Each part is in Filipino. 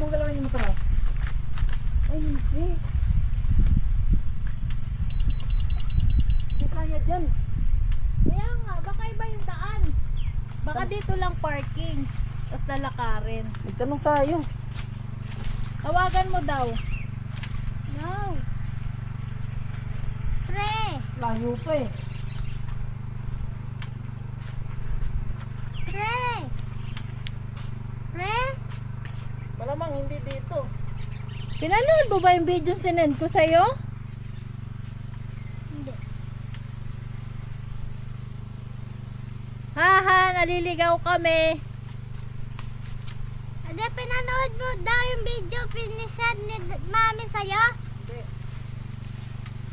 mong galawin yung motor. Ay, hindi. Hindi kaya dyan. Kaya nga, baka iba yung daan. Baka dito lang parking. Tapos lalakarin. Magtanong tayo. Tawagan mo daw. No. Pre. Layo pa eh. Pre. Pre. Malamang hindi dito. Pinanood mo ba yung video sinend ko sa'yo? Hindi. Haha, naliligaw kami. Ade, pinanood mo daw yung video pinisend ni mami sa'yo?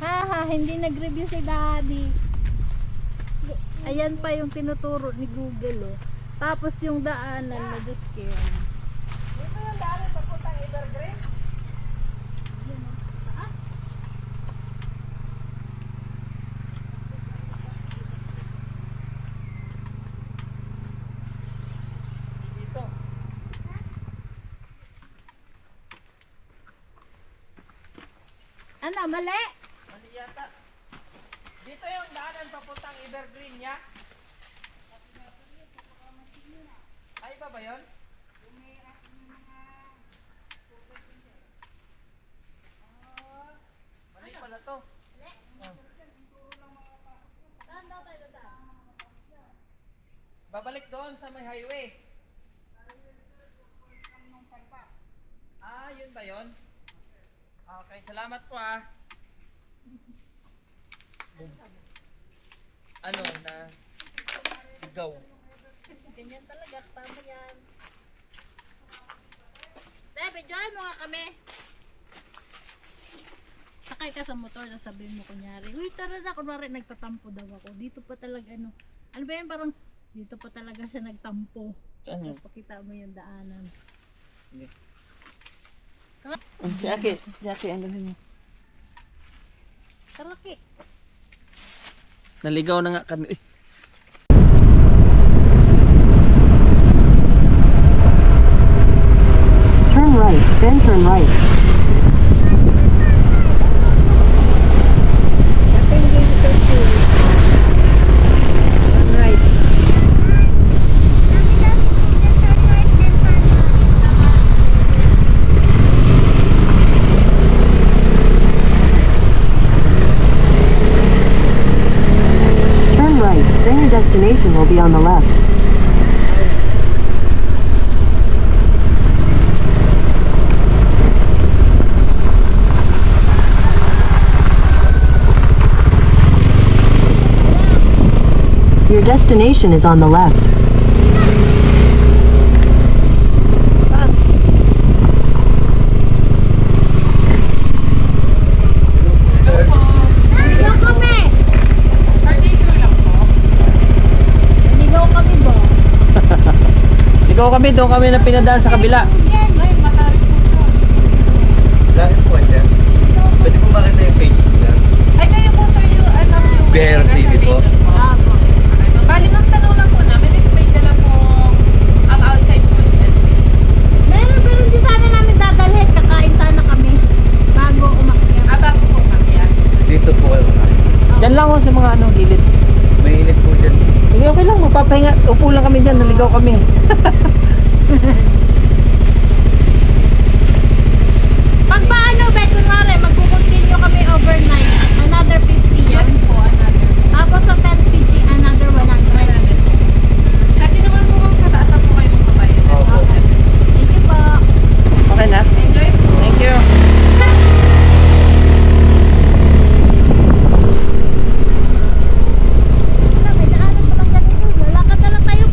Haha, hindi nag-review si daddy. Ayan pa yung tinuturo ni Google, oh. Tapos yung daanan na Diyos ko. Dito yung daanan papuntang Evergreen. Dito. Ano, mali? Mali yata. Dito yung daanan papuntang Evergreen niya. Ay, iba ba yun? Mali pala to. Babalik doon sa may highway. Ah, yun ba yun? Okay, salamat po ah. Ano na sigaw. Ganyan talaga, tama yan. Videoan mo nga kami. Sakay ka sa motor, sabihin mo kunyari, uy tara na, kunwari nagtatampo daw ako. Dito pa talaga ano ba yan, parang dito pa talaga siya nagtampo. Saan yun? Pakita mo yung daanan. Jackie, ano yun? Karaki. Naligaw na nga kami. Turn right, then turn right. Right. Turn right, then your destination will be on the left. Your destination is on the left. Naligaw kami! Naligaw kami ba? Ligaw kami, doon kami na pinadaan sa kabila. Bakit po siya? Pwede po makita yung page nila. Ay, kayo po sir yung ano yung BR TV po. Okay, po. Bali, ma'am, tanong lang po namin if may dala pong outside foods and drinks. Meron, pero hindi sana namin dadalhin. Kakain sana kami bago umakyat. Bago po umakyat. Dito po kayo makain. Diyan lang ako sa mga gilid. May init po dyan. Sige, okay lang, magpapahinga. Upo lang kami dyan, naligaw kami. Pag paano, be, kunwari, magkukontinue kami overnight. Another 50 Yes yan. po, another. Tapos sa 10 PG, another 100. Pwede naman po ma'am sa taas po kayo magbabayad. Opo. Thank you po. Okay na? Enjoy po. Thank you. May daanan pa lang ganito. Lalakad na lang tayo.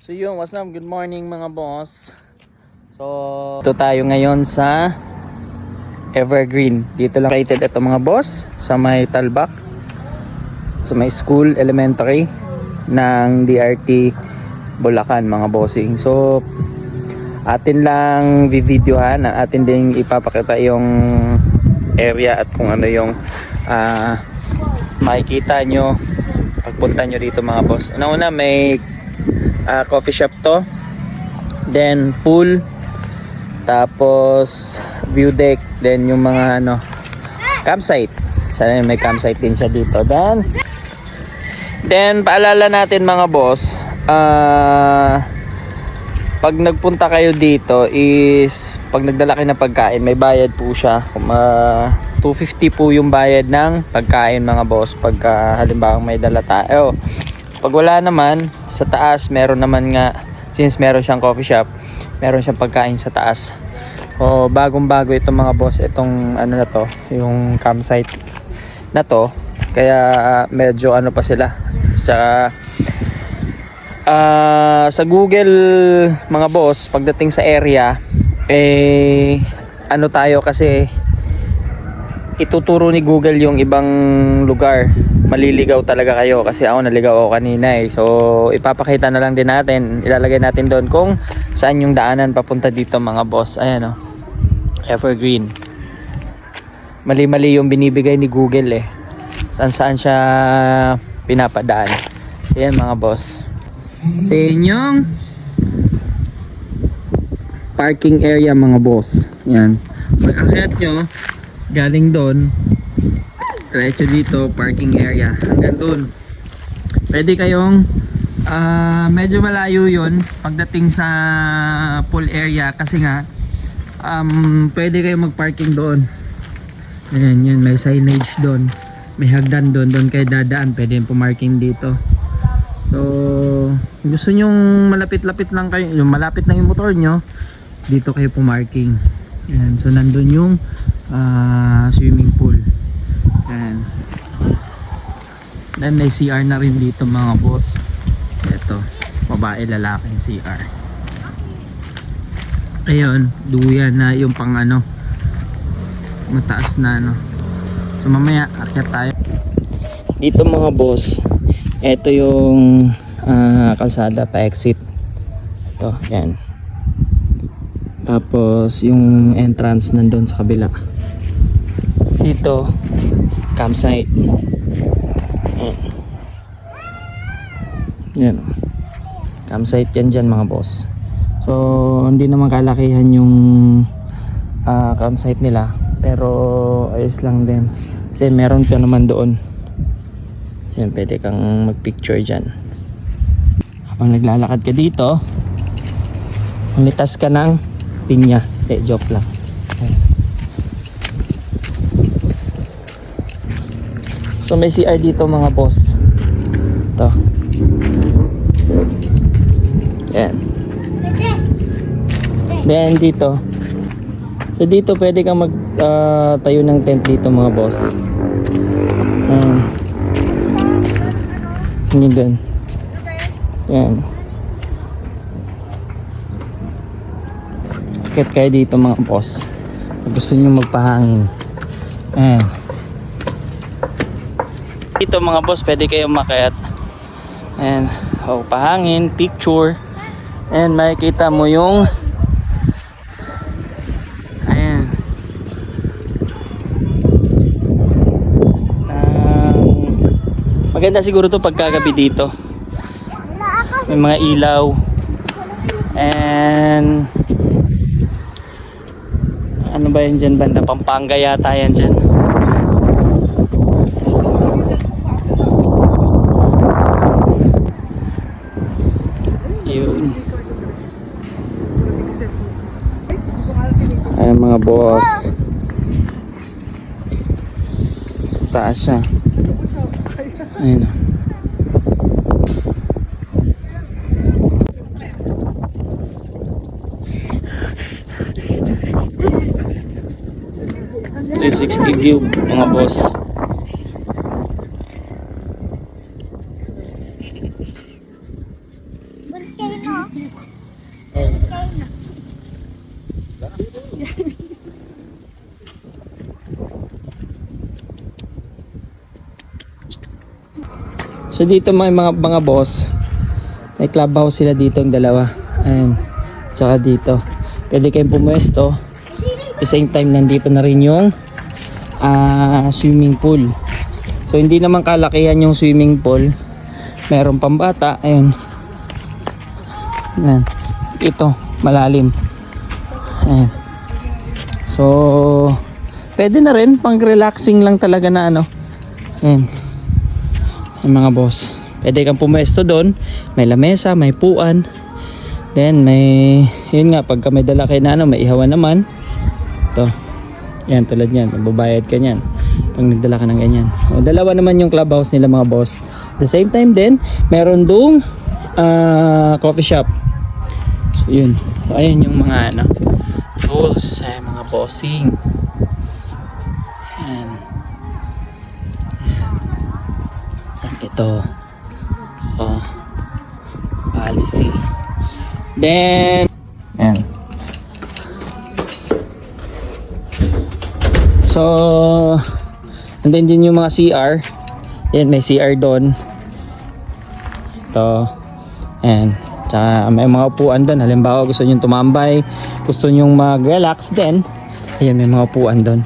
So yun, what's up? Good morning mga boss. So, ito tayo ngayon sa Evergreen. Dito lang rated ito mga boss, sa may Talbak, sa may school elementary ng DRT Bulacan mga bossing. So, atin lang videohan, atin ding ipapakita yung area at kung ano yung makikita nyo pagpunta nyo dito mga boss. Una may coffee shop to, then pool, tapos view deck, then yung mga campsite. Sana may campsite din siya dito. Then paalala natin mga boss, pag nagpunta kayo dito is pag nagdala kayo ng pagkain, may bayad po siya. 250 po yung bayad ng pagkain mga boss pagka halimbawa may dala tayo. Pag wala naman, sa taas meron naman nga, since meron siyang coffee shop, meron siyang pagkain sa taas. O bagong bago itong mga boss, itong na to, yung campsite na to, kaya medyo pa sila sa Google mga boss. Pagdating sa area tayo kasi ituturo ni Google yung ibang lugar, maliligaw talaga kayo kasi ako naligaw ako kanina so ipapakita na lang din natin, ilalagay natin doon kung saan yung daanan papunta dito mga boss. Ayan Evergreen, mali-mali yung binibigay ni Google saan siya pinapadaan. Ayan mga boss, sa inyong parking area mga boss. Yan, pag-akyat nyo galing doon, diretso dito, parking area hanggang doon. Pwede kayong medyo malayo yun pagdating sa pool area kasi nga pwede kayong mag-parking doon. Ayan, yun, may signage doon, may hagdan doon kayo dadaan, pwede yung pumarking dito. So gusto nyong malapit-lapit lang kayo, yung malapit na yung motor nyo, dito kayo pumarking. Ayan, so nandun yung swimming pool. Ayan. Then may CR na rin dito mga boss. Ito, babae lalaking CR. Ayun, duyan na yung pang mataas na So mamaya akyat tayo. Dito mga boss, ito yung kalsada pa exit. Ito, yan. Tapos yung entrance nandun sa kabila. Dito campsite. Yan. Campsite yan dyan mga boss. So hindi naman kalakihan yung campsite nila, pero ayos lang din kasi meron ka naman doon. So pwede kang mag-picture dyan habang naglalakad ka dito. Umitas ka ng pinya. Joke lang. So may CR dito mga boss. Ito. Yan. Then dito. So dito pwede kang tayo ng tent dito mga boss. Yan din. Yan. Akit kayo dito mga boss. Gusto nyo magpahangin. Ayan. Dito mga boss pwede kayong makyat. Ayan. Pahangin, picture. And makikita mo yung ayan. Maganda siguro to pagkagabi dito. May mga ilaw. And ano ba yun dyan banda? Pampanga yata yan dyan. Yun. Ayan mga boss. Sa taas siya. Ayan. .360 view mga boss. Volcano. So dito mga boss, may clubhouse sila dito ang dalawa. Ayan. Tsaka dito. Pwede kayong pumuesto. At the same time nandito na rin yung swimming pool. So hindi naman kalakihan yung swimming pool. Meron pang bata. Ayan. Ayan. Ito, malalim. Ayan. So pwede na rin pang relaxing lang talaga na ano. Ayan. Yung mga boss, pwede kang pumuesto doon, may lamesa, may puan, then may, yun nga, pagka may dala kayo na ano, may ihawan naman ito, yan tulad yan, magbabayad ka nyan pag nagdala ka ng ganyan. O, dalawa naman yung clubhouse nila mga boss. At the same time din, meron doong coffee shop. So yun, so ayun yung mga ano, tools, ay mga bossing. Yan. Ito, policy. Then yan. So and then din yung mga CR. Yan, may CR doon. Ito. And tsaka may mga upuan doon. Halimbawa gusto nyo tumambay, gusto nyo mag-relax din. Ayan, may mga upuan doon.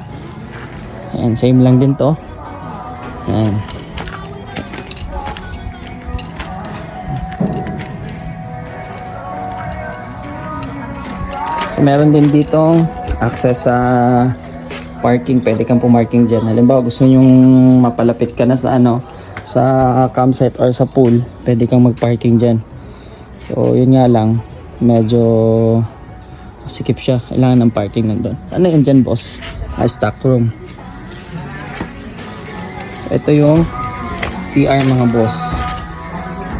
Ayan, same lang din to. Ayan. Meron din ditong access sa parking, pwede kang pumarking dyan. Halimbawa gusto nyong mapalapit ka na sa ano, sa campsite or sa pool, pwede kang magparking dyan. So yun nga lang, medyo sikip siya, kailangan ng parking nandun. Ano yun dyan boss? Stock room. So ito yung CR mga boss.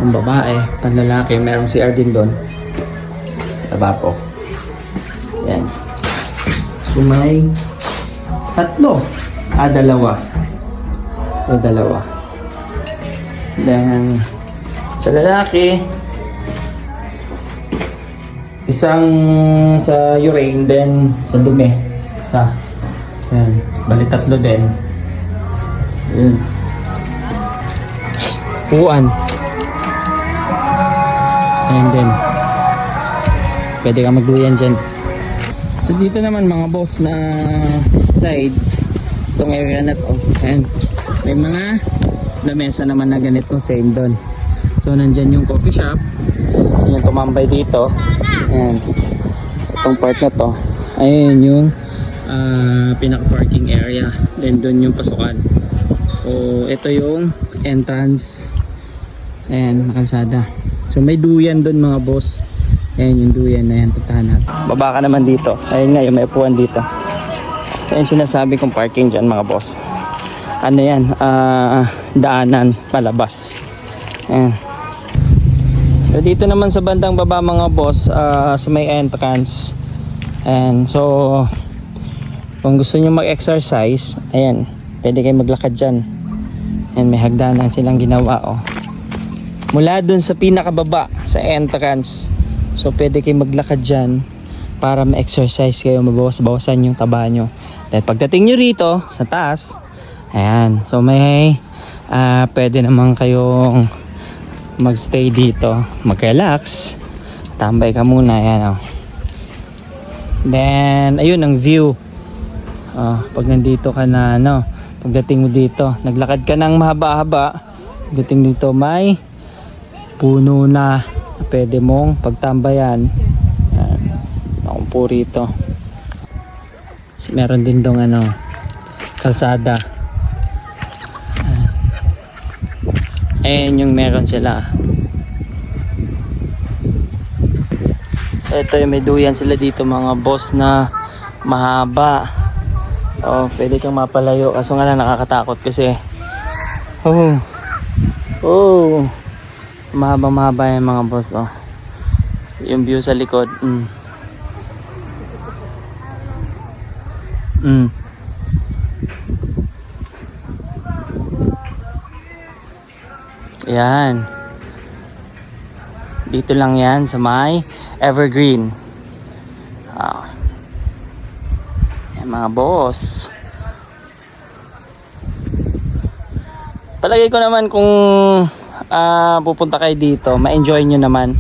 Ang babae, panlalaki, merong CR din doon. Taba po. Yan. So may tatlo. Dalawa. O dalawa. Then sa lalaki, isang sa urine, then sa dumi. Yan. Bali tatlo din. Yan. Puan. Ayan din. Pwede ka magduyan dyan. So dito naman mga boss na side, itong area na to, and may mga lamesa naman na ganito, same doon. So nandyan yung coffee shop, so yung tumambay dito, and itong part na to, ayun yung pinaka parking area, then doon yung pasukan. So ito yung entrance and kalsada. So may duyan doon mga boss. Ayan yung duyan na yan, puntahan natin. Baba ka naman dito. Ayun nga, yung may upuan dito. So yung sinasabi kong parking dyan mga boss. Ano yan? Daanan, palabas. Ayan. So dito naman sa bandang baba mga boss, sa may entrance. And so, kung gusto nyo mag-exercise, ayan, pwede kayo maglakad dyan. Ayan, may hagdanan silang ginawa, oh. Mula dun sa pinakababa, sa entrance. So pwede kayo maglakad dyan para ma-exercise kayo, mabawas-bawasan yung taba nyo. Then pagdating nyo rito sa taas, ayan, so may pwede naman kayong magstay dito, mag-relax, tambay ka muna, ayan, oh. Then ayun ang view. Pag nandito ka na, no, pagdating mo dito, naglakad ka ng mahaba-haba, pagdating dito may puno na pwede mong pagtambayan. Nakumpo rito. Meron din dong ano, kalsada. Ayan yung meron sila. So ito yung may duyan sila dito mga boss na mahaba. Pwede kang mapalayo, kaso nga lang nakakatakot kasi mahaba yung mga boss, oh. Yung view sa likod. Yan. Dito lang yan sa may Evergreen. Yan mga boss. Palagay ko naman kung pupunta kayo dito, ma-enjoy nyo naman.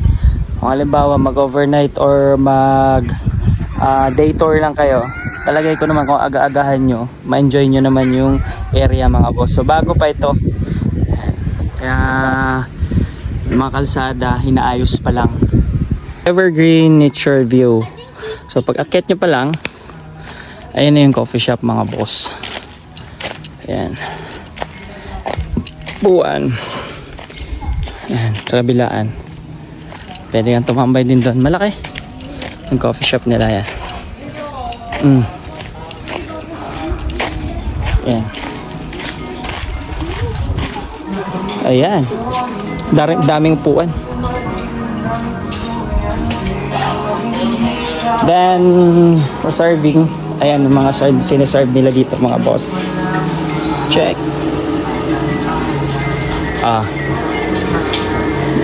Kung halimbawa mag-overnight or mag day tour lang kayo, palagay ko naman kung aga-agahan nyo, ma-enjoy nyo naman yung area mga boss. So bago pa ito, kaya yung mga kalsada hinaayos pa lang. Evergreen Nature View. So pag akyat nyo pa lang, ayun na yung coffee shop mga boss. Ayan, buwan. Ayan, sa kabilaan pwede kang tumambay din doon. Malaki yung coffee shop nila yan. Ayan. Ayan, daming upuan. Then serving, ayan yung mga sineserve nila dito mga boss. Check.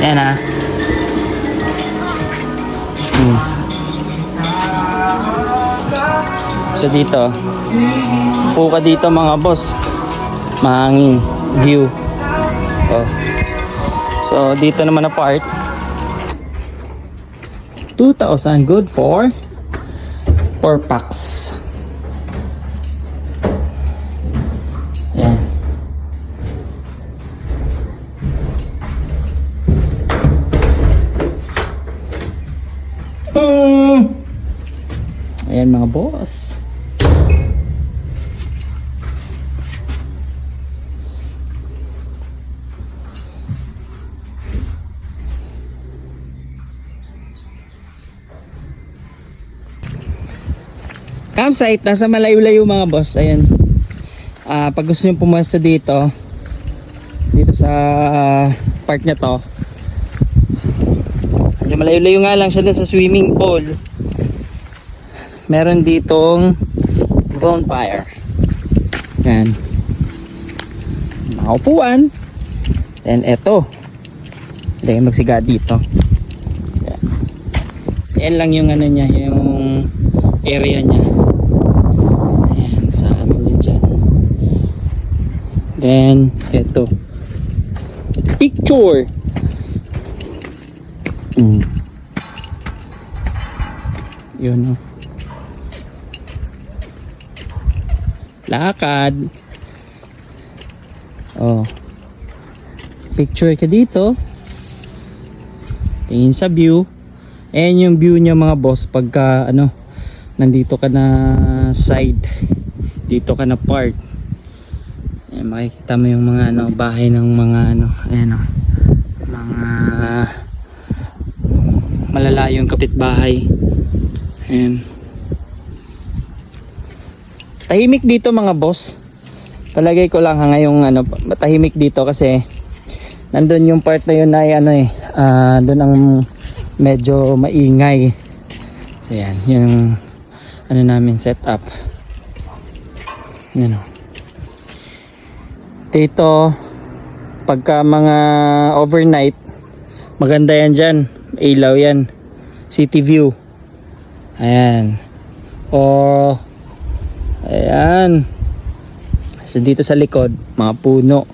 Ayan ah. So dito, upo ka dito mga boss, mahangin view. So dito naman na part, 2,000, good for 4 packs. Yan. Ayan mga boss. Campsite, nasa malayo-layo mga boss. Ayan. Pag gusto nyo pumasok dito sa park na to, medyo malayo-layo nga lang siya dun sa swimming pool. Meron ditong bonfire. Yan. Mga upuan. Then eto, hindi kayo magsiga dito. Yan. Yan lang yung ano niya, yung area niya. Ayan, sa amin din dyan. Then eto, picture. Yun o. Lakad. Picture ka dito. Tingin sa view. Ayan yung view niya mga boss pagka nandito ka na side. Dito ka na part. Ayan, makikita mo yung mga bahay ng mga ayan mga malalayong kapitbahay. Ayan. Tahimik dito mga boss. Palagay ko lang ngayong matahimik dito kasi nandun yung part na yun ay doon ang medyo maingay. So yan, yung namin setup. Yan o. Dito pagka mga overnight, maganda yan dyan, ilaw yan, city view. Ayan. Ayan. So dito sa likod, mga puno.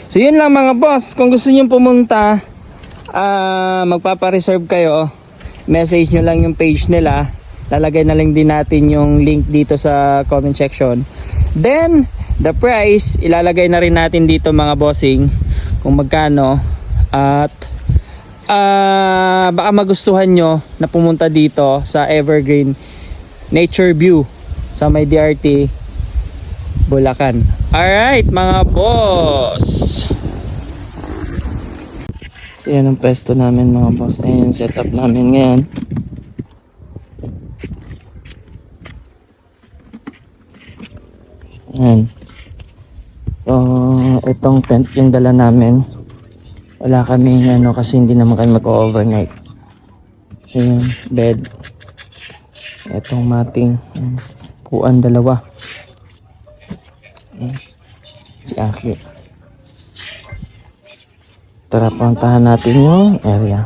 So yun lang mga boss. Kung gusto nyo pumunta, magpapa-reserve kayo, message nyo lang yung page nila. Lalagay na lang din natin yung link dito sa comment section. Then the price, ilalagay na rin natin dito mga bossing, kung magkano. At baka magustuhan nyo na pumunta dito sa Evergreen Nature View sa may DRT Bulacan. Alright mga boss, so yan ang pwesto namin mga boss. Ayan yung setup namin ngayon. Ayan. So itong tent yung dala namin. Wala kami kasi hindi naman kami mag-overnight. So yung bed, itong mating, puan dalawa. Si Aki. Tara, puntahan natin yung area.